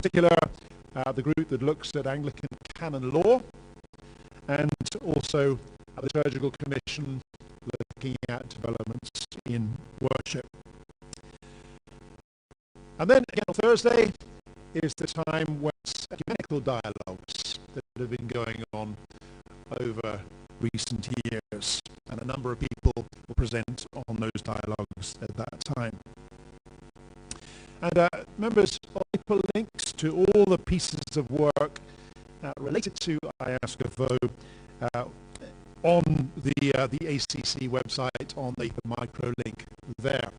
particular, the group that looks at Anglican canon law, and also the Liturgical Commission looking at developments in worship. And then again on Thursday is the time when it's ecumenical dialogues that have been going on over recent years, and a number of people will present on those dialogues at that time. And members, I put links to all the pieces of work related to Iascufo on the ACC website on the micro-link there.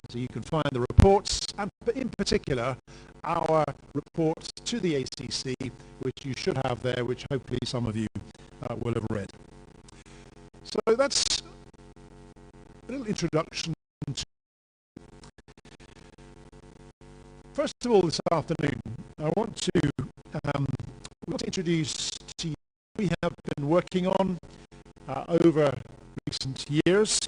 So you can find the reports, and in particular our reports to the ACC, which you should have there, which hopefully some of you will have read. So that's a little introduction to. First of all, this afternoon, I want to introduce to you what we have been working on over recent years,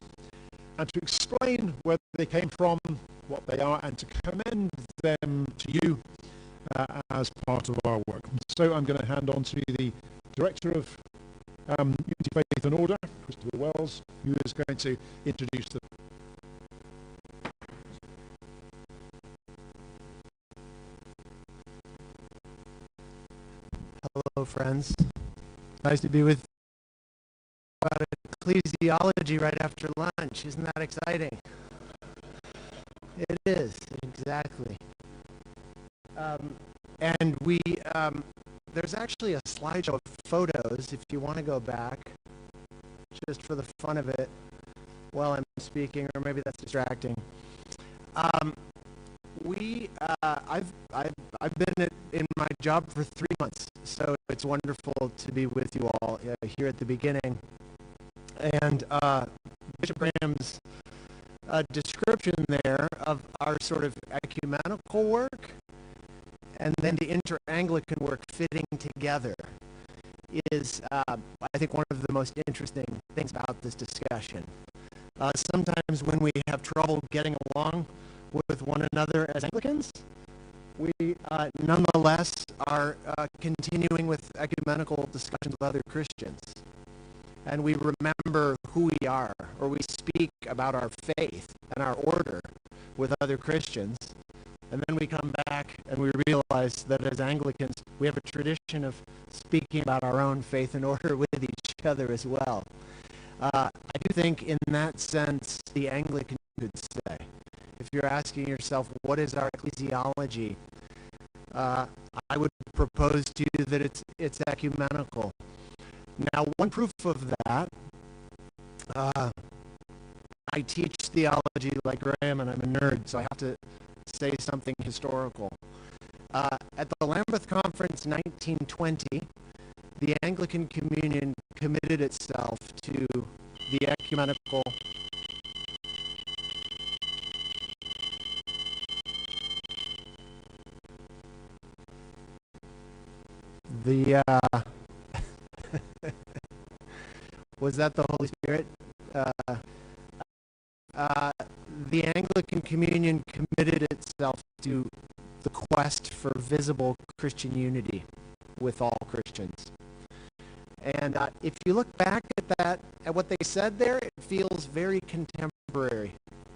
and to explain where they came from, what they are, and to commend them to you as part of our work. So I'm going to hand on to the Director of Unity, Faith and Order, Christopher Wells, who is going to introduce them. Hello, friends. Nice to be with you about ecclesiology right after lunch. Isn't that exciting? It is, exactly. And there's actually a slideshow of photos if you want to go back, just for the fun of it, while I'm speaking, or maybe that's distracting. I've been in my job for 3 months, so it's wonderful to be with you all here at the beginning. And Bishop Graham's description there of our sort of ecumenical work and then the Inter-Anglican work fitting together is, I think, one of the most interesting things about this discussion. Sometimes when we have trouble getting along with one another as Anglicans, we nonetheless are continuing with ecumenical discussions with other Christians. And we remember who we are, or we speak about our faith and our order with other Christians. And then we come back and we realize that as Anglicans, we have a tradition of speaking about our own faith and order with each other as well. I do think in that sense, the Anglican could say, if you're asking yourself, what is our ecclesiology? I would propose to you that it's ecumenical. Now, one proof of that, I teach theology like Graham, and I'm a nerd, so I have to say something historical. At the Lambeth Conference 1920, the Anglican Communion committed itself to the ecumenical was that the Holy Spirit? The Anglican Communion committed itself to the quest for visible Christian unity with all Christians. And if you look back at what they said there, it feels very contemporary,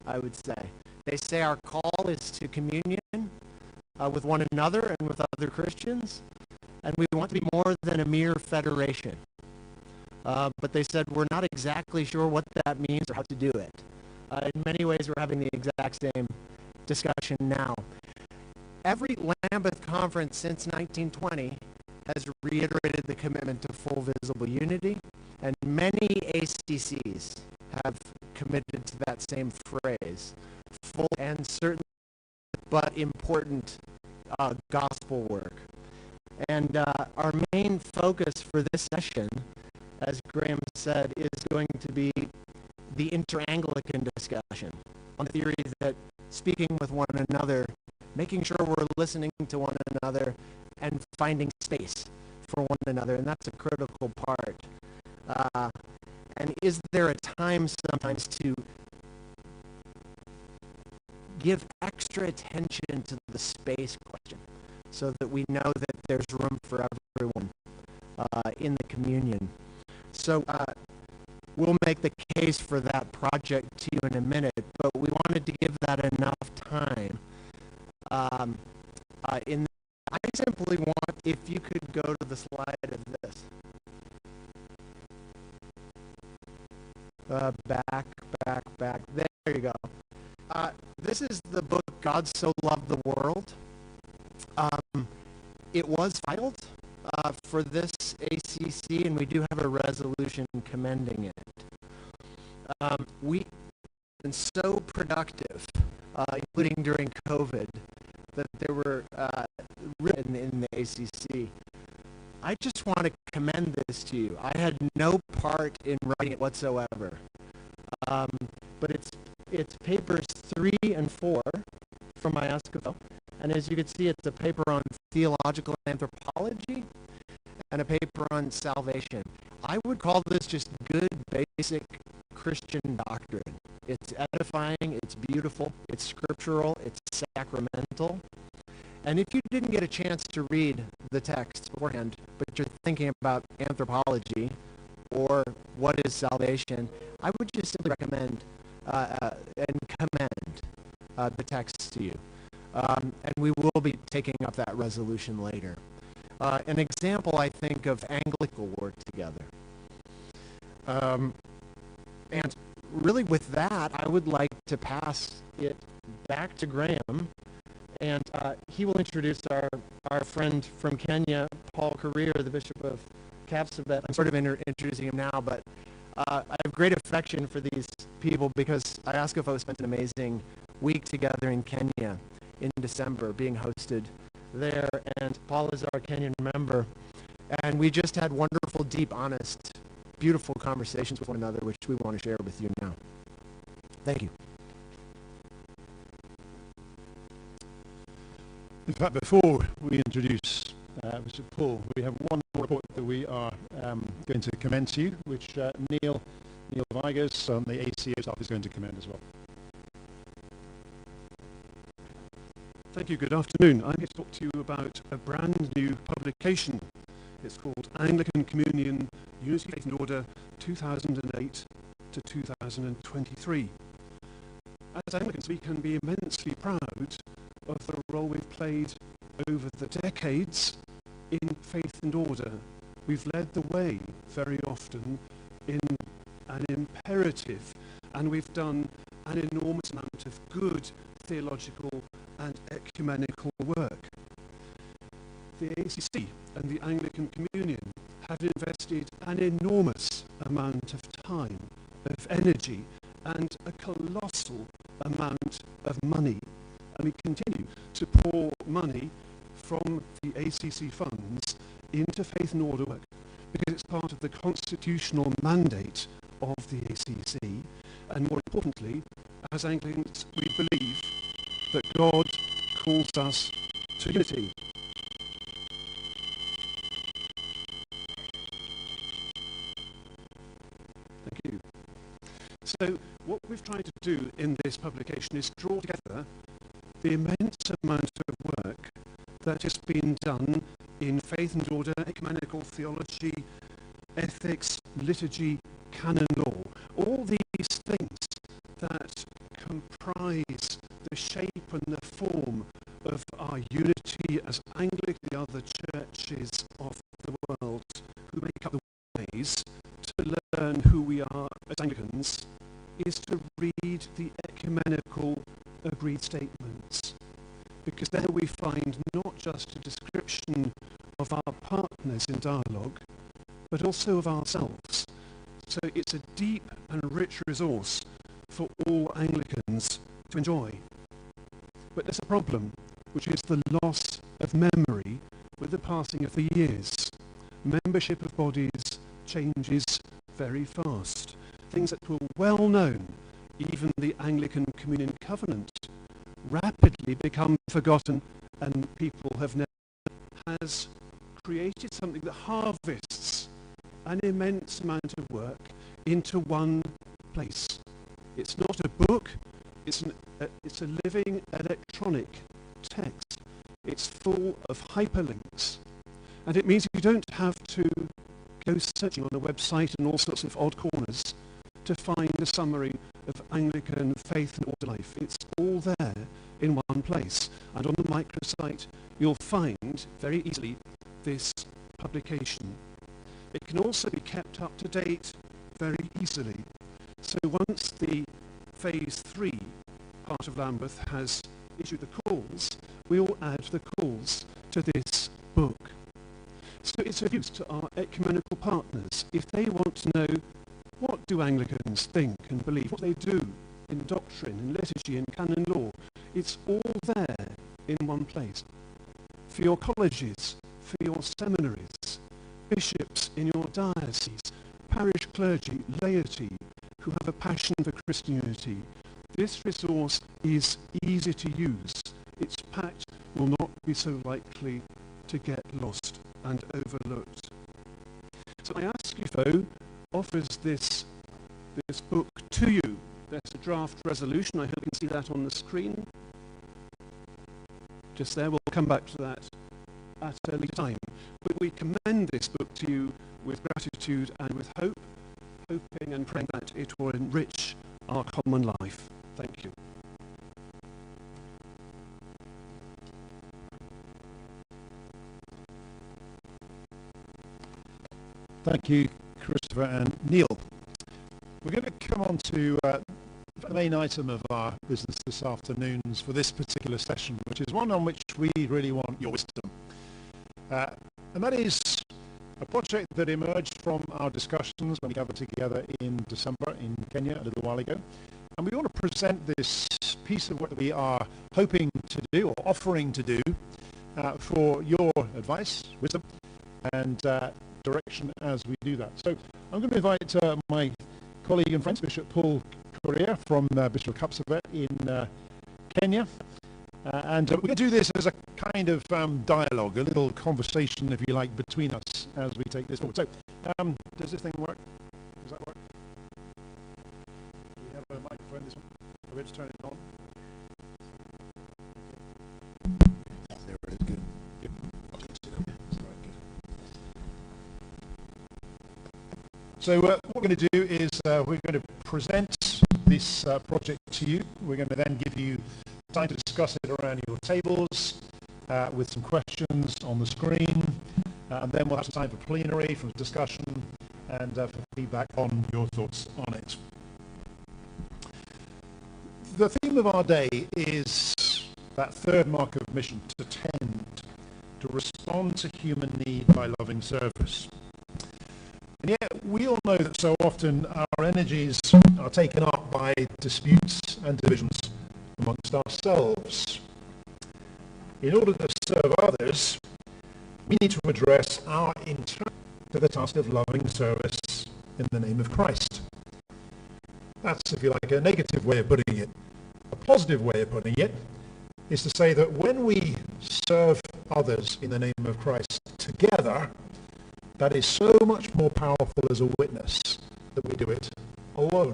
I would say. They say our call is to communion with one another and with other Christians, and we want to be more than a mere federation. But they said we're not exactly sure what that means or how to do it. In many ways, we're having the exact same discussion now. Every Lambeth conference since 1920 has reiterated the commitment to full visible unity, and many ACCs have committed to that same phrase, full and certain but important gospel work. And our main focus for this session, as Graham said, is going to be the Inter-Anglican discussion on the theory that speaking with one another, making sure we're listening to one another and finding space for one another, and that's a critical part. And is there a time sometimes to give extra attention to the space question? so that we know that there's room for everyone in the communion. So we'll make the case for that project to you in a minute, but we wanted to give that enough time. I simply want, if you could go to the slide of this. Back. There you go. This is the book, God So Loved the World. It was filed for this ACC, and we do have a resolution commending it. We've been so productive, including during COVID, that there were written in the ACC. I just want to commend this to you. I had no part in writing it whatsoever. But it's papers 3 and 4 from Iascufo. And as you can see, it's a paper on theological anthropology and a paper on salvation. I would call this just good, basic Christian doctrine. It's edifying, it's beautiful, it's scriptural, it's sacramental. And if you didn't get a chance to read the text beforehand, but you're thinking about anthropology or what is salvation, I would just simply recommend and commend the text to you. And we will be taking up that resolution later. An example, I think, of Anglican work together. And really with that, I would like to pass it back to Graham, and he will introduce our friend from Kenya, Paul Korir, the Bishop of Kapsabet. I'm sort of introducing him now, but I have great affection for these people because Iascufo spent an amazing week together in Kenya in December, being hosted there, and Paul is our Kenyan member. And we just had wonderful, deep, honest, beautiful conversations with one another, which we want to share with you now. Thank you. In fact, before we introduce Mr. Paul, we have one more report that we are going to commend to you, which Neil Vigas on the ACO staff is going to commend as well. Thank you. Good afternoon. I'm here to talk to you about a brand new publication. It's called Anglican Communion, Unity, Faith and Order, 2008 to 2023. As Anglicans, we can be immensely proud of the role we've played over the decades in faith and order. We've led the way very often in an imperative, and we've done an enormous amount of good theological and ecumenical work. The ACC and the Anglican Communion have invested an enormous amount of time, of energy, and a colossal amount of money. And we continue to pour money from the ACC funds into faith and order work because it's part of the constitutional mandate of the ACC. And more importantly, as Anglicans, we believe that God calls us to unity. Thank you. So what we've tried to do in this publication is draw together the immense amount of work that has been done in faith and order, ecumenical theology, ethics, liturgy, canon law. All these things that comprise the shape and the form of our unity as Anglican, the other churches of the world who make up the ways to learn who we are as Anglicans, is to read the ecumenical agreed statements, because there we find not just a description of our partners in dialogue, but also of ourselves. So it's a deep and rich resource for all Anglicans to enjoy. But there's a problem, which is the loss of memory with the passing of the years. Membership of bodies changes very fast. Things that were well known, even the Anglican Communion Covenant, rapidly become forgotten, and people have never has created something that harvests an immense amount of work into one place. It's not a book, it's a living electronic text. It's full of hyperlinks. And it means you don't have to go searching on a website and all sorts of odd corners to find a summary of Anglican faith and order life. It's all there in one place. And on the microsite, you'll find very easily this publication. It can also be kept up to date very easily. So once the Phase 3 part of Lambeth has issued the calls, we'll add the calls to this book. So it's of use to our ecumenical partners. If they want to know what do Anglicans think and believe, what they do in doctrine, in liturgy, in canon law, it's all there in one place. For your colleges, for your seminaries, bishops in your diocese, parish clergy, laity, who have a passion for Christian unity, this resource is easy to use. Its pact will not be so likely to get lost and overlooked. So Iascufo offers this book to you. There's a draft resolution. I hope you can see that on the screen. Just there. We'll come back to that at a later time. But we commend this book to you with gratitude and with hope, hoping and praying that it will enrich our common life. Thank you. Thank you, Christopher and Neil. We're going to come on to the main item of our business this afternoon for this particular session, which is one on which we really want your wisdom. And that is a project that emerged from our discussions when we gathered together in December in Kenya a little while ago. And we want to present this piece of work that we are hoping to do or offering to do for your advice, wisdom, and direction as we do that. So I'm going to invite my colleague and friend, Bishop Paul Korea from Bishop Kapsabet in Kenya. And we're going to do this as a kind of dialogue, a little conversation, if you like, between us as we take this forward. So, does this thing work? Does that work? Do we have a microphone, this one? Are we able to turn it on? There it is, good. Yep. So what we're going to do is we're going to present this project to you. We're going to then give you time to discuss it around your tables with some questions on the screen, and then we'll have some time for plenary, for discussion, and for feedback on your thoughts on it. The theme of our day is that third mark of mission, to tend, to respond to human need by loving service. And yet we all know that so often our energies are taken up by disputes and divisions amongst ourselves. In order to serve others, we need to address our internal to the task of loving service in the name of Christ. That's, if you like, a negative way of putting it. A positive way of putting it is to say that when we serve others in the name of Christ together, that is so much more powerful as a witness that we do it alone.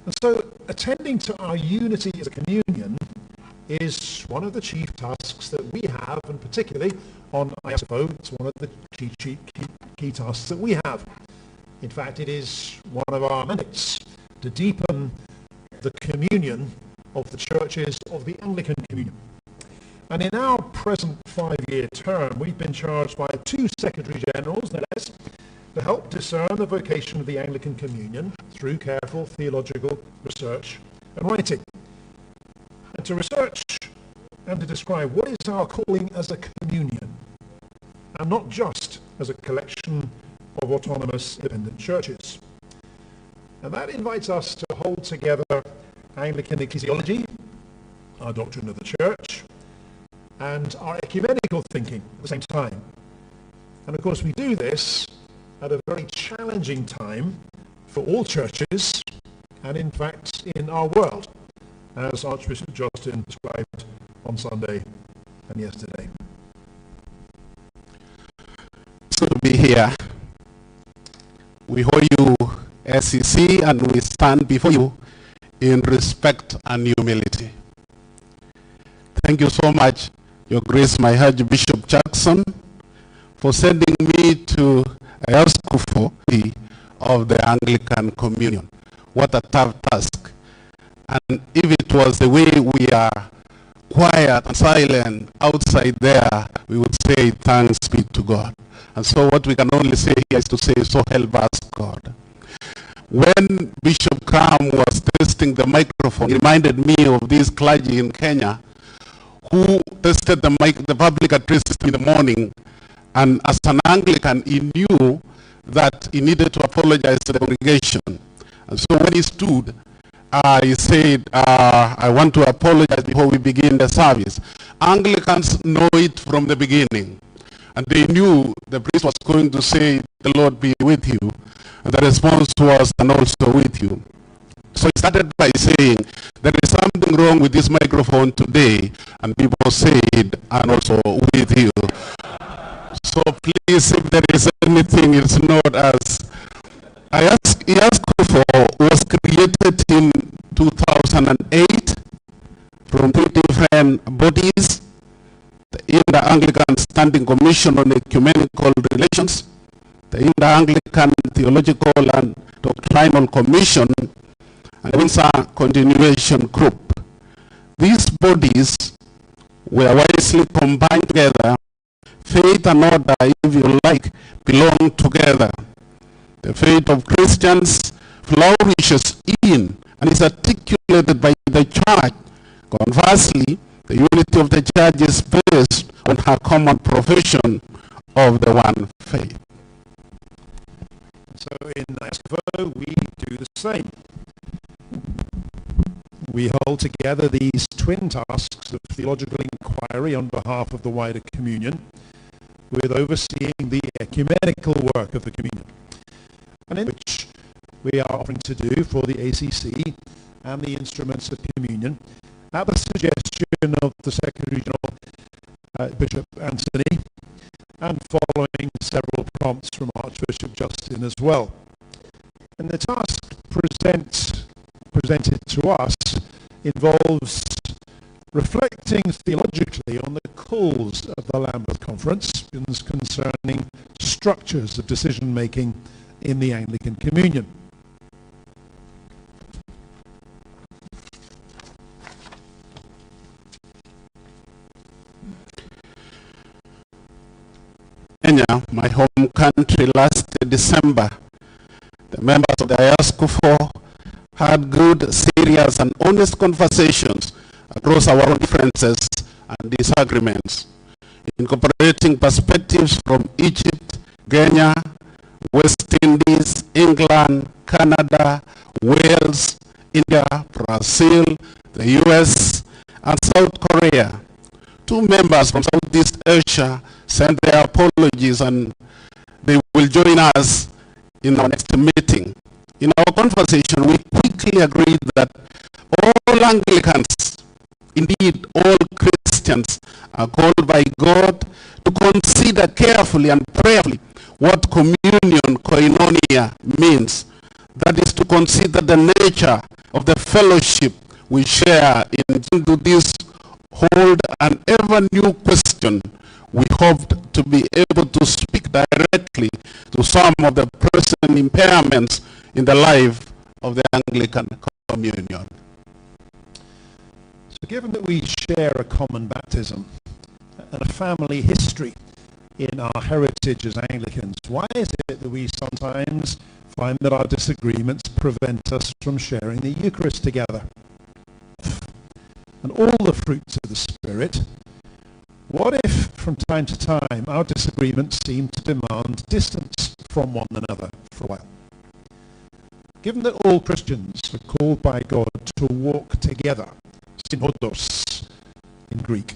And so attending to our unity as a communion is one of the chief tasks that we have, and particularly on Iascufo, it's one of the key tasks that we have. In fact, it is one of our mandates to deepen the communion of the churches of the Anglican communion. And in our present 5-year term, we've been charged by 2 Secretary Generals, no less, to help discern the vocation of the Anglican communion through careful theological research and writing. And to research and to describe what is our calling as a communion, and not just as a collection of autonomous independent churches. And that invites us to hold together Anglican ecclesiology, our doctrine of the church, and our ecumenical thinking at the same time. And of course we do this at a very challenging time for all churches, and in fact in our world, as Archbishop Justin described on Sunday and yesterday. So to be here, we hold you as you see, and we stand before you in respect and humility. Thank you so much, Your Grace, my Archbishop Jackson, for sending me to Iascufo of the Anglican Communion. What a tough task. And if it was the way we are quiet and silent outside there, we would say thanks be to God. And so what we can only say here is to say, so help us God. When Bishop Cram was testing the microphone, he reminded me of this clergy in Kenya who tested the public address system in the morning, and as an Anglican, he knew that he needed to apologize to the congregation. And so when he stood, he said, I want to apologize before we begin the service. Anglicans know it from the beginning. And they knew the priest was going to say, the Lord be with you. And the response was, and also with you. So he started by saying, there is something wrong with this microphone today. And people said, and also with you. So please, if there is anything, it's not as... Iascufo was created in 2008 from two different bodies: the Inter-Anglican Standing Commission on Ecumenical Relations, the Inter-Anglican Theological and Doctrinal Commission, and the Windsor Continuation Group. These bodies were wisely combined together. Faith and order, if you like, belong together. The faith of Christians flourishes in and is articulated by the church. Conversely, the unity of the church is based on her common profession of the one faith. So in Iascufo, we do the same. We hold together these twin tasks of theological inquiry on behalf of the wider communion, with overseeing the ecumenical work of the communion, and in which we are offering to do for the ACC and the instruments of communion at the suggestion of the Secretary General, Bishop Anthony, and following several prompts from Archbishop Justin as well. And the task presented to us involves reflecting theologically on the calls of the Lambeth Conference concerning structures of decision-making in the Anglican Communion. Kenya, my home country, last December, the members of the Iascufo had good, serious, and honest conversations across our own differences and disagreements, incorporating perspectives from Egypt, Kenya, West Indies, England, Canada, Wales, India, Brazil, the US, and South Korea. Two members from Southeast Asia sent their apologies, and they will join us in our next meeting. In our conversation, we quickly agreed that all Anglicans, indeed all Christians, are called by God to consider carefully and prayerfully what communion, koinonia, means. That is, to consider the nature of the fellowship we share into this old and ever new question. We hoped to be able to speak directly to some of the present impairments in the life of the Anglican Communion. So given that we share a common baptism and a family history in our heritage as Anglicans, why is it that we sometimes find that our disagreements prevent us from sharing the Eucharist together? And all the fruits of the Spirit, what if from time to time our disagreements seem to demand distance from one another for a while? Given that all Christians are called by God to walk together, synodos in Greek,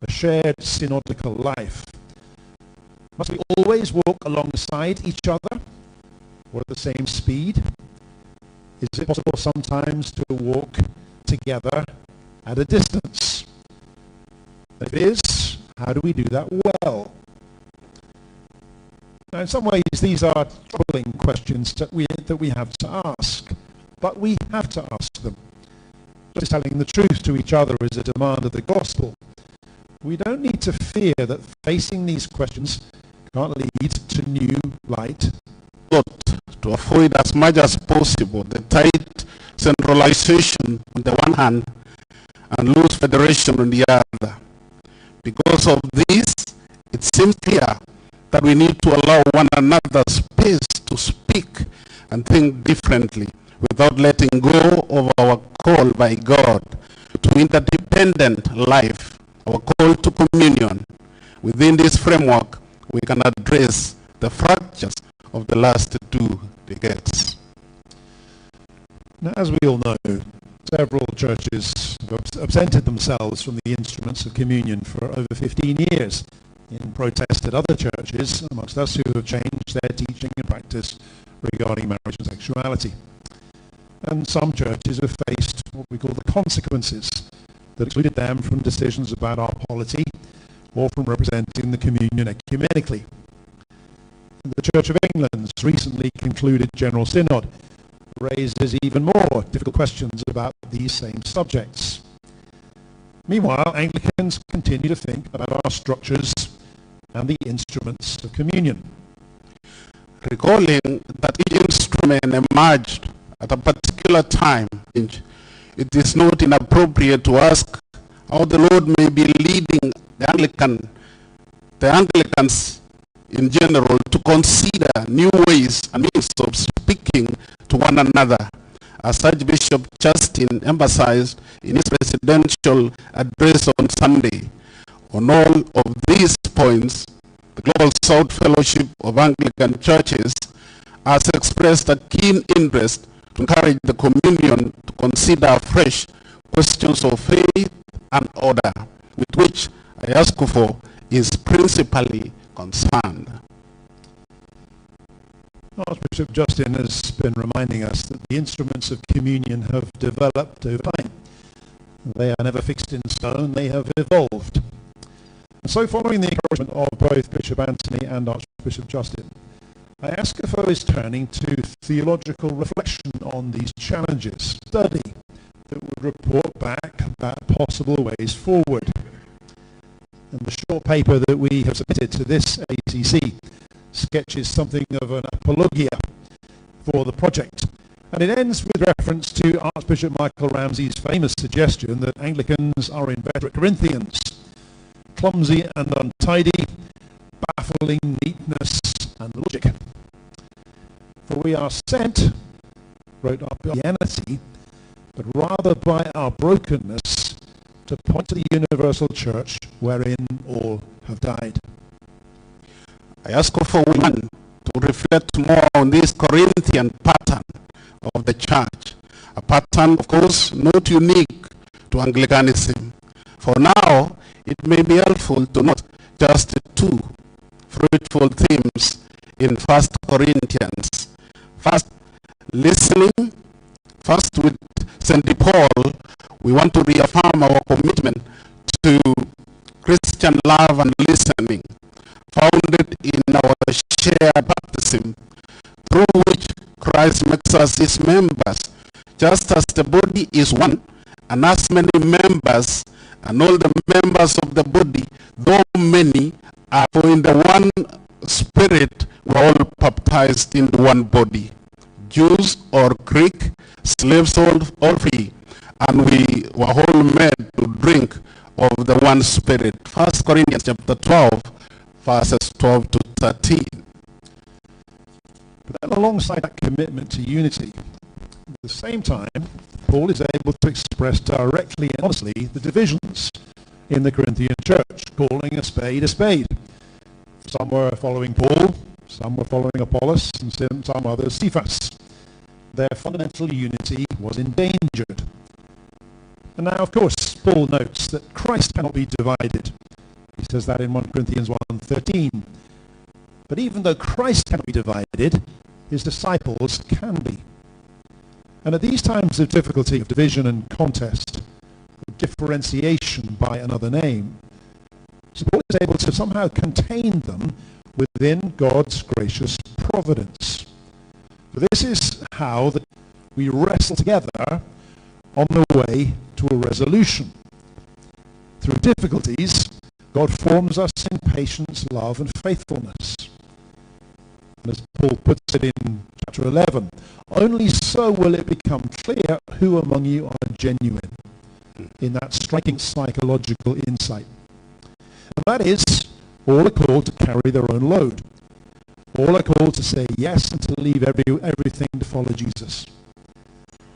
a shared synodical life, must we always walk alongside each other or at the same speed? Is it possible sometimes to walk together at a distance? If it is, how do we do that well? Now, in some ways, these are troubling questions that we have to ask, but we have to ask them. is telling the truth to each other is a demand of the gospel, we don't need to fear that facing these questions can't lead to new light. To avoid as much as possible the tight centralization on the one hand and loose federation on the other. Because of this, it seems clear that we need to allow one another space to speak and think differently without letting go of our call by God to interdependent life, our call to communion. Within this framework, we can address the fractures of the last 2 decades. Now, as we all know, several churches have absented themselves from the instruments of communion for over 15 years in protest at other churches, amongst us, who have changed their teaching and practice regarding marriage and sexuality. And some churches have faced what we call the consequences that excluded them from decisions about our polity or from representing the communion ecumenically. The Church of England's recently concluded General Synod raises even more difficult questions about these same subjects. Meanwhile, Anglicans continue to think about our structures and the instruments of communion. Recalling that each instrument emerged at a particular time, it is not inappropriate to ask how the Lord may be leading the Anglicans in general to consider new ways and means of speaking to one another, as Archbishop Justin emphasized in his presidential address on Sunday. On all of these points, the Global South Fellowship of Anglican Churches has expressed a keen interest to encourage the communion to consider afresh questions of faith and order, with which Iascufo is principally concerned. Archbishop Justin has been reminding us that the instruments of communion have developed over time. They are never fixed in stone, they have evolved. And so, following the encouragement of both Bishop Anthony and Archbishop Justin, Iascufo is turning to theological reflection on these challenges, study that would report back about possible ways forward. And the short paper that we have submitted to this ACC sketches something of an apologia for the project. And it ends with reference to Archbishop Michael Ramsey's famous suggestion that Anglicans are inveterate Corinthians, clumsy and untidy, baffling neatness and logic. For we are sent, wrote our Christianity, but rather by our brokenness, to point to the universal church wherein all have died. I ask for women to reflect more on this Corinthian pattern of the church, a pattern, of course, not unique to Anglicanism. For now, it may be helpful to note just 2 fruitful themes in 1 Corinthians. First, listening. First, with St. Paul, we want to reaffirm our commitment to Christian love and listening, founded in our shared baptism, through which Christ makes us his members, just as the body is one, and has many members, and all the members of the body, though many, are for in the one Spirit we're all baptized in one body, Jews or Greek, slaves all free, and we were all made to drink of the one Spirit. 1 Corinthians chapter 12, verses 12 to 13. But then alongside that commitment to unity, at the same time, Paul is able to express directly and honestly the divisions in the Corinthian church, calling a spade a spade. Some were following Paul, some were following Apollos, and some others Cephas. Their fundamental unity was endangered. And now, of course, Paul notes that Christ cannot be divided. He says that in 1 Corinthians 1:13. But even though Christ cannot be divided, his disciples can be. And at these times of difficulty, of division and contest, of differentiation by another name, so Paul is able to somehow contain them within God's gracious providence. For this is how that we wrestle together on the way to a resolution. Through difficulties, God forms us in patience, love, and faithfulness. And as Paul puts it in chapter 11, only so will it become clear who among you are genuine, in that striking psychological insight. And that is, all are called to carry their own load. All are called to say yes and to leave everything to follow Jesus.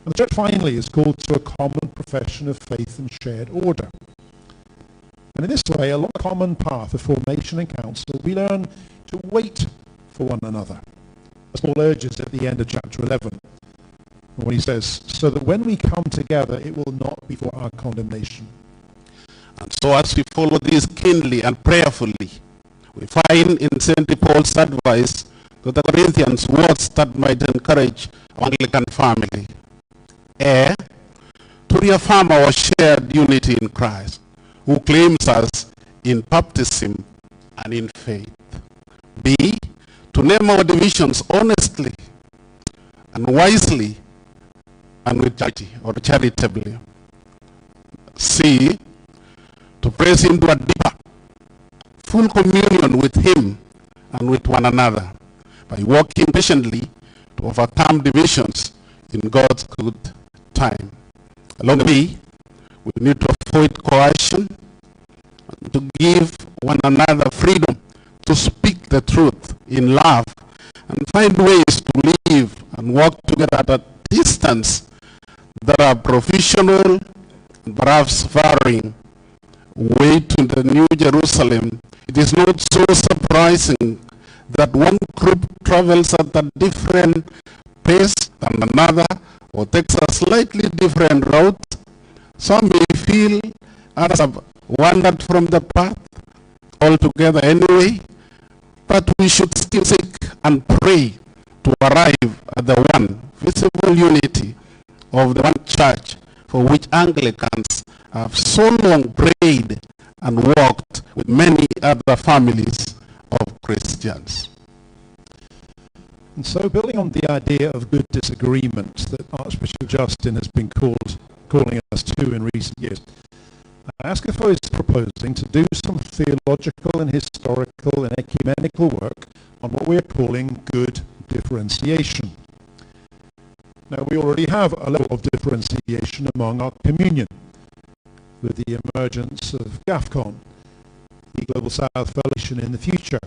And the church finally is called to a common profession of faith and shared order. And in this way, along a common path of formation and counsel, we learn to wait for one another, as Paul urges at the end of chapter 11, when he says, so that when we come together, it will not be for our condemnation. And so as we follow this keenly and prayerfully, we find in St. Paul's advice to the Corinthians words that might encourage our Anglican family. To reaffirm our shared unity in Christ, who claims us in baptism and in faith. B, to name our divisions honestly and wisely and with charity or charitably. C, to praise him to a deeper, full communion with him and with one another by working patiently to overcome divisions in God's good time. Along the way, we need to avoid coercion and to give one another freedom to speak the truth in love and find ways to live and work together at a distance that are professional and perhaps varying. Way to the New Jerusalem, it is not so surprising that one group travels at a different pace than another or takes a slightly different route. Some may feel others have wandered from the path altogether anyway, but we should still seek and pray to arrive at the one visible unity of the one church for which Anglicans have so long prayed and worked with many other families of Christians. And so, building on the idea of good disagreement that Archbishop Justin has been calling us to in recent years, Iascufo is proposing to do some theological and historical and ecumenical work on what we are calling good differentiation. Now, we already have a level of differentiation among our communion, with the emergence of GAFCON, the Global South Fellowship in the future.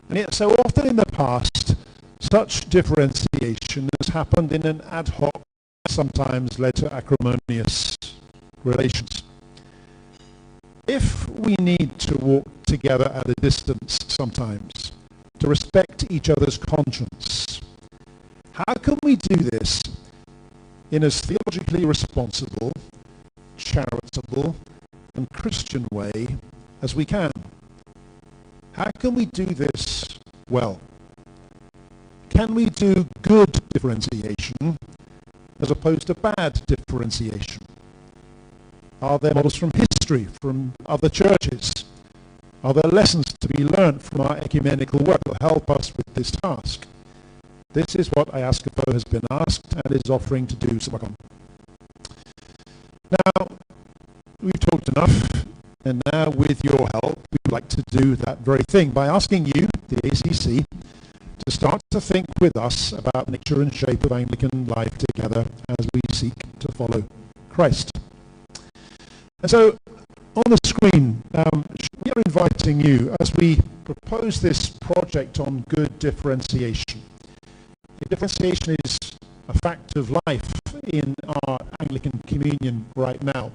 And yet, so often in the past, such differentiation has happened in an ad hoc, sometimes led to acrimonious relations. If we need to walk together at a distance sometimes, to respect each other's conscience, how can we do this in as theologically responsible, charitable, and Christian way as we can? How can we do this well? Can we do good differentiation as opposed to bad differentiation? Are there models from history, from other churches? Are there lessons to be learned from our ecumenical work that help us with this task? This is what Iascufo has been asked and is offering to do some work on. Now, we've talked enough, and now with your help, we'd like to do that very thing by asking you, the ACC, to start to think with us about the nature and shape of Anglican life together as we seek to follow Christ. And so, on the screen, we are inviting you as we propose this project on good differentiation. Differentiation is a fact of life in our Anglican communion right now.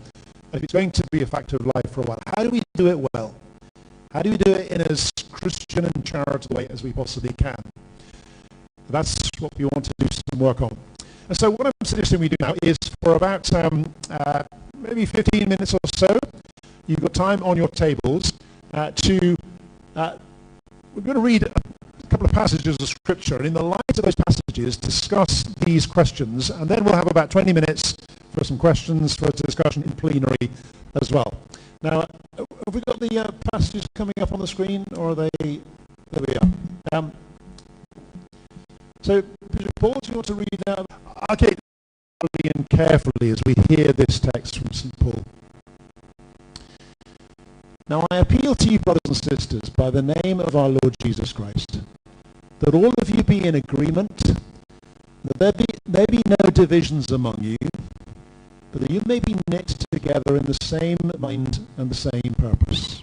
And it's going to be a fact of life for a while. How do we do it well? How do we do it in as Christian and charitable way as we possibly can? That's what we want to do some work on. And so what I'm suggesting we do now is for about maybe 15 minutes or so, you've got time on your tables we're going to read a couple of passages of Scripture, and in the light of those passages, discuss these questions, and then we'll have about 20 minutes for some questions, for discussion in plenary as well. Now, have we got the passages coming up on the screen, or are they... There we are. So, Paul, do you want to read out? Okay, thoroughly and carefully as we hear this text from St. Paul. Now I appeal to you, brothers and sisters, by the name of our Lord Jesus Christ, that all of you be in agreement, that there be no divisions among you, but that you may be knit together in the same mind and the same purpose.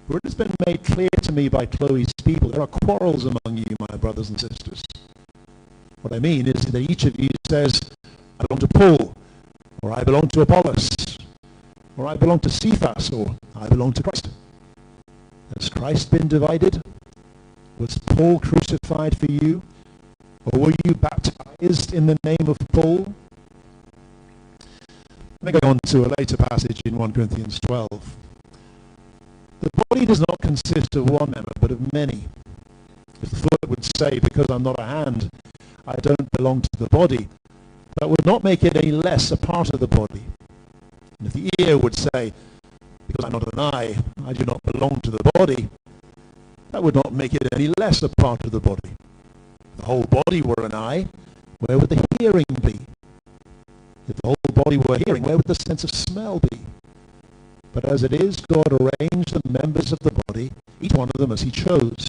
For it has been made clear to me by Chloe's people, there are quarrels among you, my brothers and sisters. What I mean is that each of you says, I belong to Paul, or I belong to Apollos, or I belong to Cephas, or I belong to Christ. Has Christ been divided? Was Paul crucified for you? Or were you baptized in the name of Paul? Let me go on to a later passage in 1 Corinthians 12. The body does not consist of one member, but of many. If the foot would say, because I'm not a hand, I don't belong to the body, that would not make it any less a part of the body. And if the ear would say, because I'm not an eye, I do not belong to the body, that would not make it any less a part of the body. If the whole body were an eye, where would the hearing be? If the whole body were hearing, where would the sense of smell be? But as it is, God arranged the members of the body, each one of them as he chose.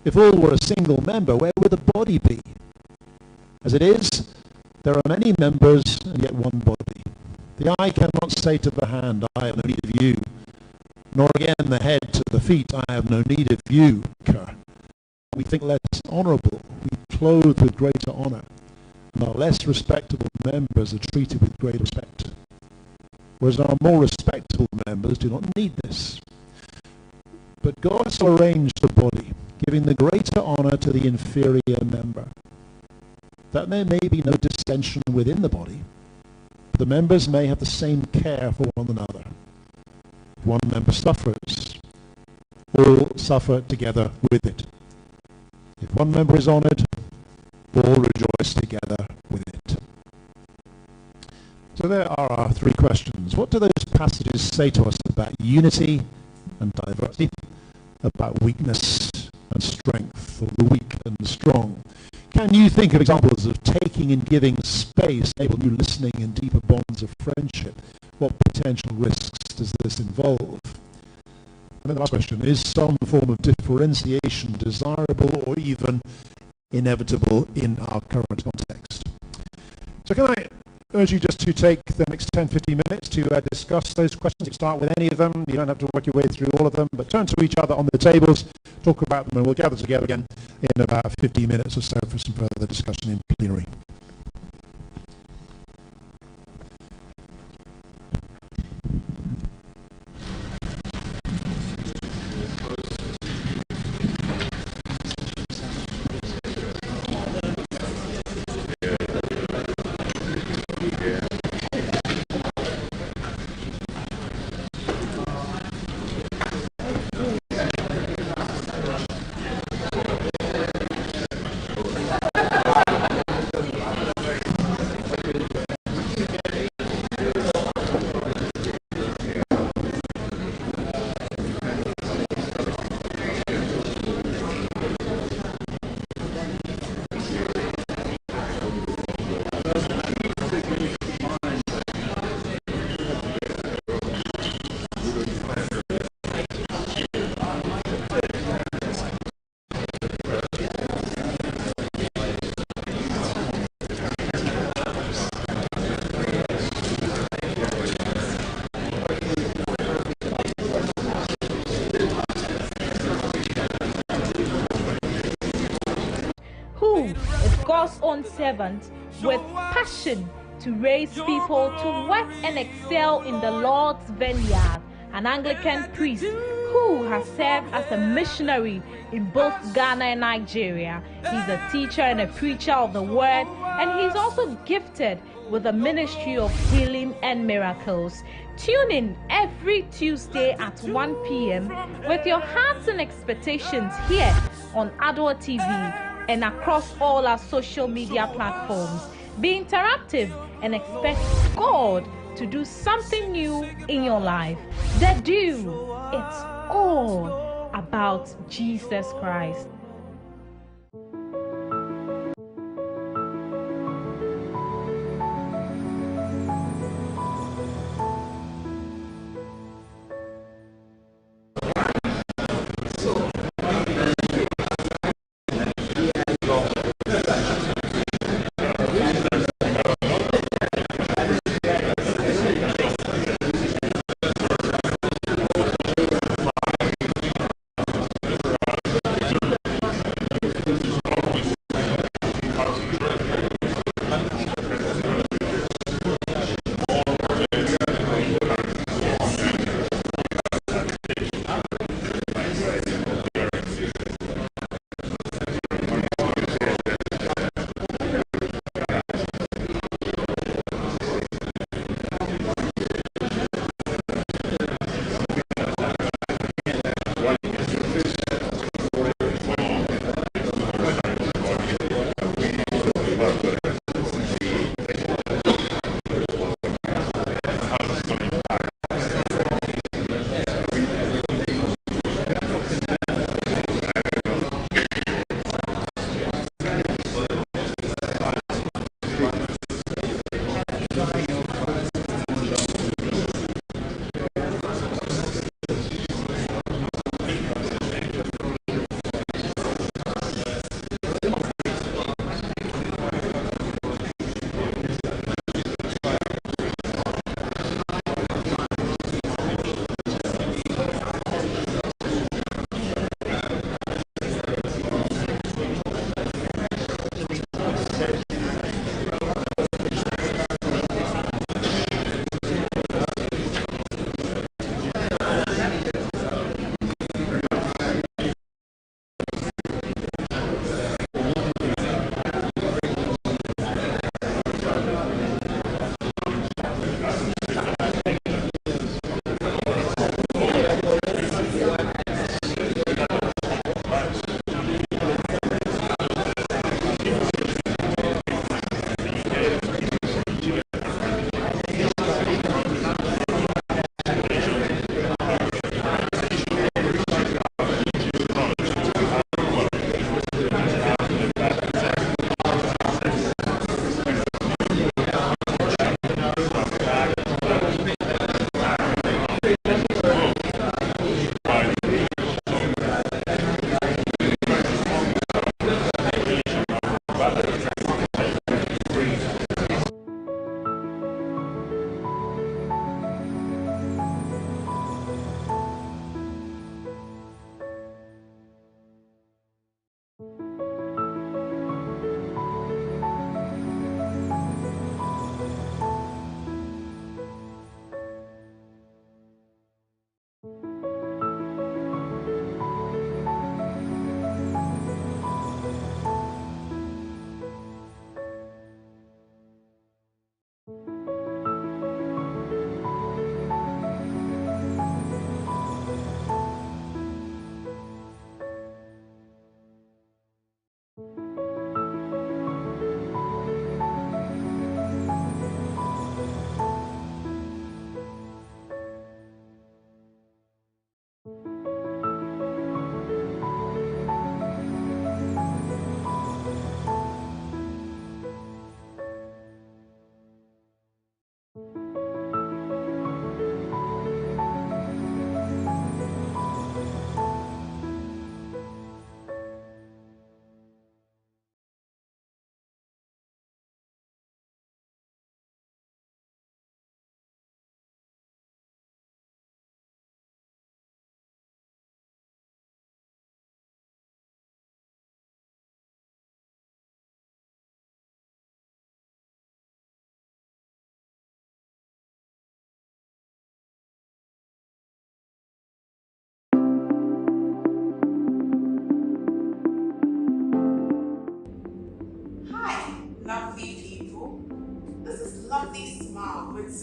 If all were a single member, where would the body be? As it is, there are many members and yet one body. The eye cannot say to the hand, I have no need of you, nor again the head to the feet, I have no need of you. We think less honourable, we clothe with greater honour, and our less respectable members are treated with great respect, whereas our more respectable members do not need this. But God so arranged the body, giving the greater honour to the inferior member, that there may be no dissension within the body, but the members may have the same care for one another. If one member suffers, all suffer together with it. If one member is honoured, all rejoice together with it. So there are our three questions. What do those passages say to us about unity and diversity, about weakness and strength, or the weak and the strong? Can you think of examples of taking and giving space, enable new listening and deeper bonds of friendship? What potential risks does this involve? And then the last question, is some form of differentiation desirable or even inevitable in our current context? So can I urge you just to take the next 10-15 minutes to discuss those questions. You can start with any of them. You don't have to work your way through all of them, but turn to each other on the tables, talk about them, and we'll gather together again in about 15 minutes or so for some further discussion in plenary. God's own servant with passion to raise people to work and excel in the Lord's vineyard, an Anglican priest who has served as a missionary in both Ghana and Nigeria. He's a teacher and a preacher of the word, and he's also gifted with a ministry of healing and miracles. Tune in every Tuesday at 1 p.m. with your hearts and expectations here on Adwa TV and across all our social media platforms. Be interactive and expect God to do something new in your life. The Do, it's all about Jesus Christ.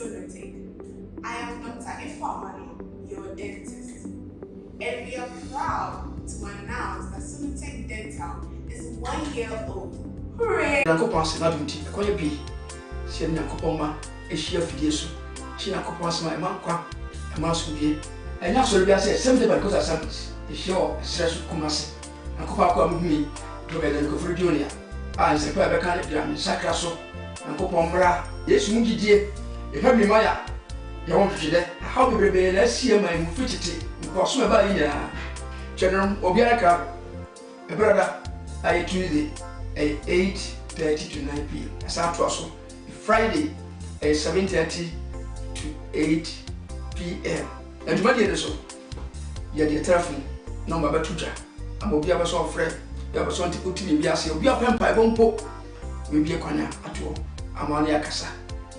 Sonotic. I am Dr. Ifeomani, your dentist, and we are proud to announce that Sonotic Dental is 1 year old. Hooray! Nyankopɔn ase na dunti ɛkɔyɛ bi sɛ Nyankopɔn ma ehyia fidie so sɛ Nyankopɔn ase ma ɛma nkwa ɛma so bie ɛnya so bi ase Seventh-day Pentecost Assemblies ehyia wɔ ɛsrɛ so Kumasi Nyankopɔn akɔ amuhumi Robert Nkofuru Junior a nsɛpɛ a bɛka ne bia me sakra so Nyankopɔn mmra Yesu mu gidie ɛfa bi ma ya yɛwɔ hwehwɛ how bebrebe na asie ma mu fitete nkɔso ba yi nyinaa twɛnum obiara ka ɛbrada ayɛ Tuesday 8:30 to 9 p.m. As I told Friday 7:30 to 8 p.m. And to my dear so, you are the telephone number by Tuja. I'm a be so afraid. You have something to put me. I say, we are paying by Bompo. We be a corner at all. I'm on the Akasa.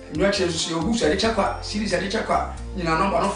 And you actually see who's at the chakra, series at the chakra, in a number of